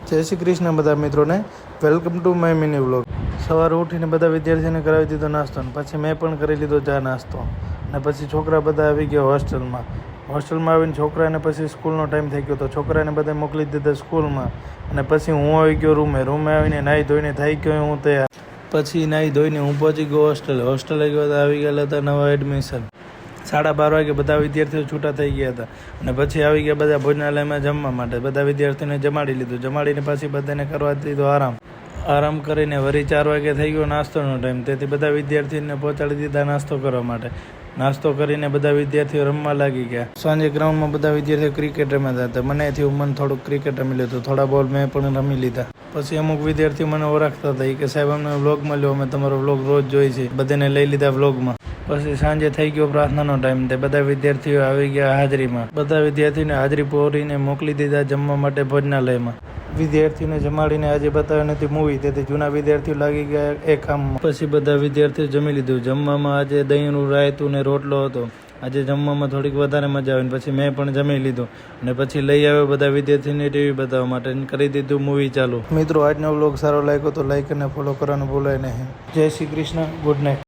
જય શ્રી કૃષ્ણ બધા મિત્રોને, welcome to my mini vlog. સવારે ઉઠીને બધા વિદ્યાર્થીઓને કરાવી દીધો નાસ્તો, અને પછી મેં પણ કરી લીધો ચા નાસ્તો. અને પછી છોકરા બધા આવી ગયા હોસ્ટેલમાં આવીને છોકરાને પછી સ્કૂલનો ટાઈમ થઈ ગયો, તો છોકરાને બધા મોકલી દીધા સ્કૂલમાં. અને પછી હું આવી ગયો રૂમે આવીને નાહી ધોઈને થઈ ગયો હું તૈયાર. પછી નાહી ધોઈને હું પહોંચી ગયો હોસ્ટેલે ગયો તો આવી ગયેલા હતા નવા એડમિશન. 12:30 વાગે બધા વિદ્યાર્થીઓ છૂટા થઈ ગયા હતા. અને પછી આવી ગયા બધા ભોજનાલયમાં જમવા માટે. બધા વિદ્યાર્થીઓને જમાડી લીધું. જમાડીને પછી બધાને કરવા દીધો આરામ કરીને વળી 4 વાગે થઈ ગયો નાસ્તોનો ટાઈમ. તેથી બધા વિદ્યાર્થીઓને પહોંચાડી દીધા નાસ્તો કરવા માટે. નાસ્તો કરીને બધા વિદ્યાર્થીઓ રમવા લાગી ગયા. સાંજે ગ્રાઉન્ડમાં બધા વિદ્યાર્થીઓ ક્રિકેટ રમતા હતા. મને થોડુંક ક્રિકેટ રમી લીધું. થોડા બોલ મેં પણ રમી લીધા. પછી અમુક વિદ્યાર્થીઓ મને ઓળખતા હતા કે સાહેબ અમને વ્લોગ મળ્યો, અમે તમારો વ્લોગ રોજ જોઈ છે. બધાને લઈ લીધા વ્લોગમાં. પછી સાંજે થઈ ગયો પ્રાર્થનાનો ટાઈમ. તે બધા વિદ્યાર્થીઓ આવી ગયા હાજરીમાં. બધા વિદ્યાર્થીઓને હાજરી પૂરીને મોકલી દીધા જમવા માટે ભોજનાલયમાં. વિદ્યાર્થીઓને જમાડીને આજે બતાવ્યો નથી મૂવી, તેથી જૂના વિદ્યાર્થીઓ લાગી ગયા એ કામમાં. પછી બધા વિદ્યાર્થીઓ જમી લીધું. જમવામાં આજે દહીંનું રાયતું ને રોટલો હતો. આજે જમવામાં થોડીક વધારે મજા આવી. પછી મેં પણ જમી લીધું અને પછી લઈ આવ્યો બધા વિદ્યાર્થીને ટીવી બતાવવા માટે. કરી દીધું મૂવી ચાલુ. મિત્રો, આજનો વ્લોગ સારો લાગ્યો તો લાઈક અને ફોલો કરવાનું ભૂલાય નહીં. જય શ્રી કૃષ્ણ, ગુડ નાઇટ.